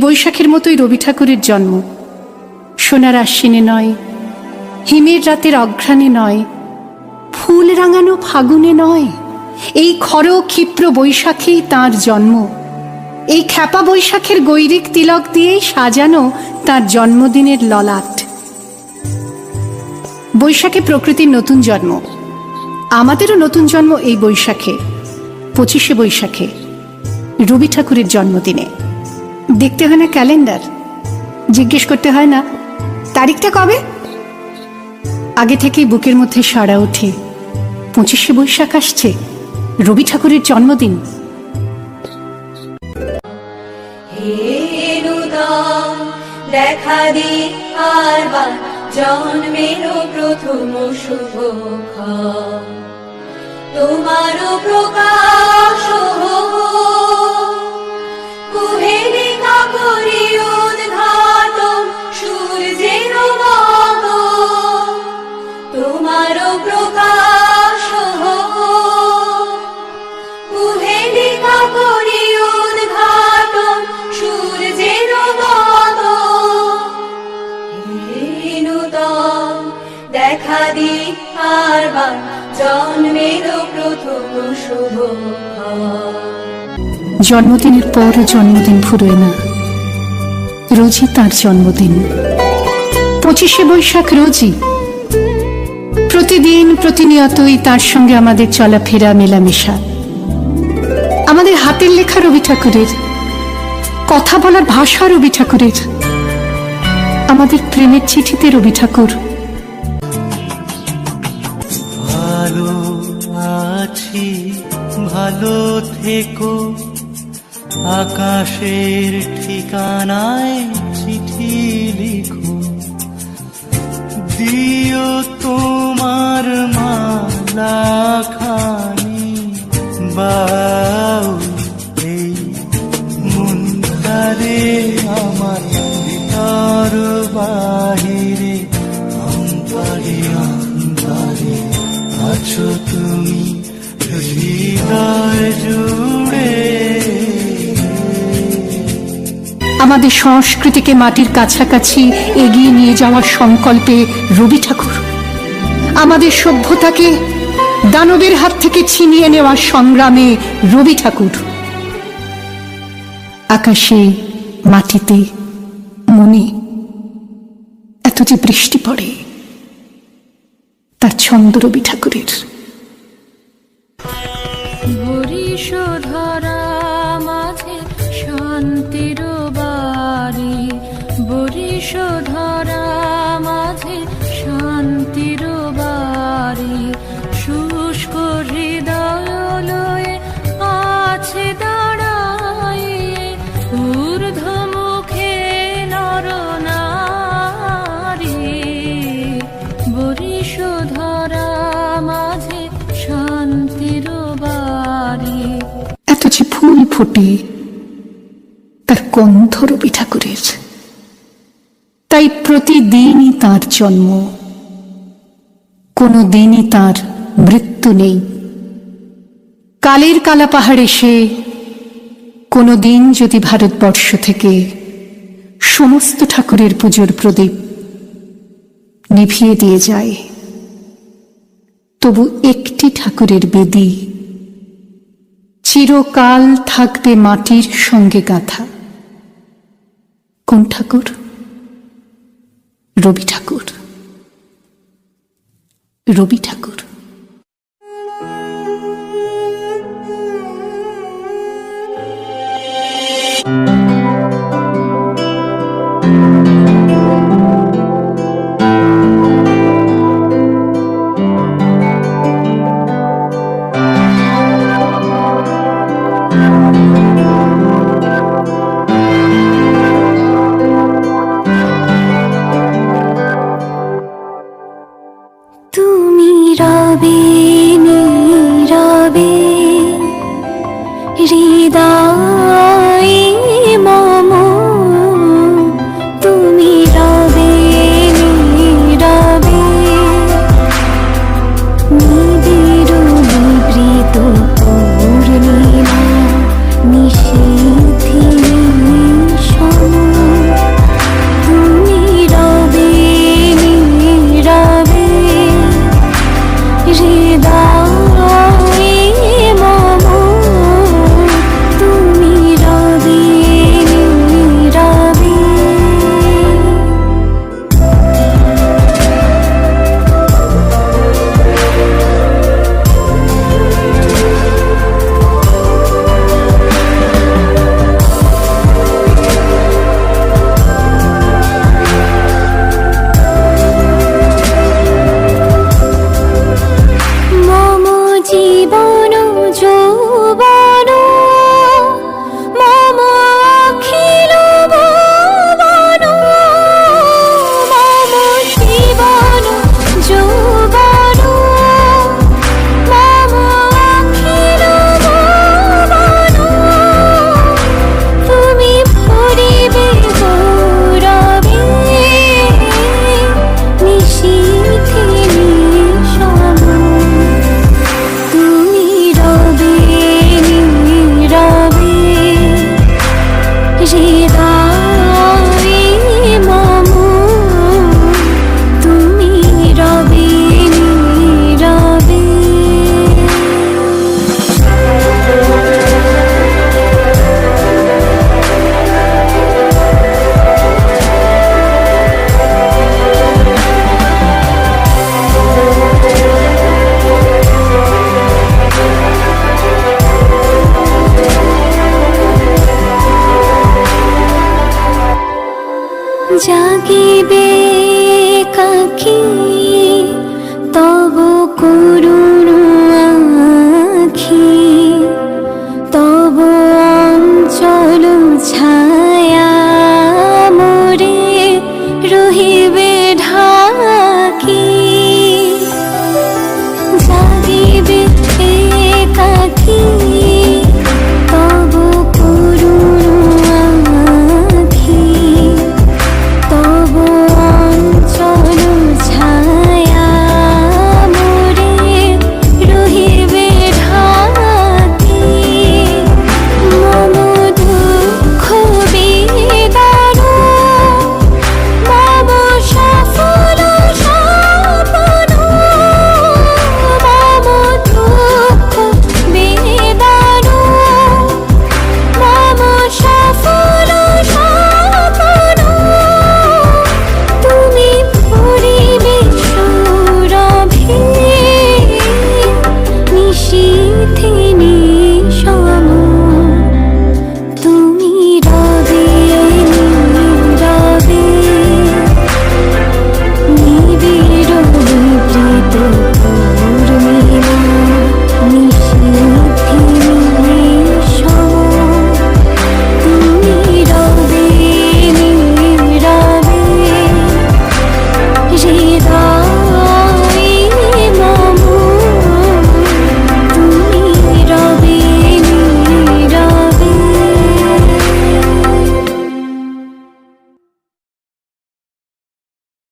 বৈশাখের মতোই রবি ঠাকুরের জন্ম। সোনার আশ্বিনে নয়, হিমের রাতের অঘ্রাণে নয়, ফুল রাঙানো ফাগুনে নয়, এই খর ক্ষিপ্র বৈশাখেই তাঁর জন্ম। এই খ্যাপা বৈশাখের গৈরিক তিলক দিয়েই সাজানো তাঁর জন্মদিনের ললাট। বৈশাখে প্রকৃতির নতুন জন্ম, আমাদেরও নতুন জন্ম এই বৈশাখে, 25শে বৈশাখে, রবি ঠাকুরের জন্মদিনে। দেখতে হয় না ক্যালেন্ডার, জিজ্ঞেস করতে হয় না তারিখটা কবে, আগে থেকেই বুকের মধ্যে সাড়া ওঠে 25শে বৈশাখ আসছে, রবি ঠাকুরের জন্মদিন। দেখা দি আরবার জন্মের প্রথম শুভক্ষণ, তোমার প্রকাশ কুহেলিকা করি উদ্ঘাটন সূর্যের মত, তোমার প্রকাশ কুহেলিকা করি উদ্ঘাটন সূর্যের মত। দেখা দি আরবার জন্মের প্রথম শুভক্ষণ। জন্মদিনের পর জন্মদিন ফুরোয় না, রোজই তার জন্মদিন। 25শে বৈশাখ রোজই, প্রতিদিন প্রতিনিয়তই তার সঙ্গে আমাদের চলাফেরা মেলামেশা। আমাদের হাতের লেখা রবি ঠাকুরের, কথা বলার ভাষা রবি ঠাকুরের, আমাদের প্রেমের চিঠিতে রবি ঠাকুর। ভালো আছি, ভালো থেকো, আকাশের ঠিকানায় চিঠি লিখো, দিও তোমার মালাখানি, বাউ এই মন ধারে আমার ভিতর বাহিরে, অন্তরে অন্তরে আছো তুমি হৃদয় জুড়ে। আমাদের সংস্কৃতিকে মাটির কাছাকাছি এগিয়ে নিয়ে যাওয়ার সংকল্পে রবি ঠাকুর, আমাদের সভ্যতাকে দানবের হাত থেকে ছিনিয়ে নেওয়ার সংগ্রামে রবি ঠাকুর। আকাশে, মাটিতে, মনে এত যে বৃষ্টি পড়ে, তার ছন্দ রবি ঠাকুরের। বরিশধরা মাঝে শান্তির বাড়ি, বরিশধরা মাঝে শান্তির বাড়ি, শুষ্ক হৃদয় লয়ে আছে দাঁড়াইয়ে, ঊর্ধ্বমুখে নরনারী, বরিশধরা মাঝে শান্তির বাড়ি। এত যে ফুল ফোটে, তার গন্ধ রবি ঠাকুরের। তাই প্রতিদিনই তার জন্ম, কোনো দিনই তার মৃত্যু নেই। কালের কালা পাহাড় এসে কোনো দিন যদি ভারতবর্ষ থেকে সমস্ত ঠাকুরের পুজোর প্রদীপ নিভিয়ে দিয়ে যায়, তবু একটি ঠাকুরের বেদী চিরকাল থাকবে মাটির সঙ্গে গাঁথা। কোন ঠাকুর? রবি ঠাকুর। রবি ঠাকুর। তুমি রবে নীরবে হৃদয় মম, তুমি রবে নীরবে নিবিড় নিবৃত পূর্ণিমা নিশীথে। হৃদয়ে মম তুমি রবে নীরবে। মম জীবন যৌবন মম অখিল ভুবন, মম জীবন যৌবন মম অখিল ভুবন, তুমি ভরিবে গৌরবে নিশীথে নিশম, তুমি রবে নীরবে হৃদয়ে মম তুমি রবে নীরবে। জাগিবে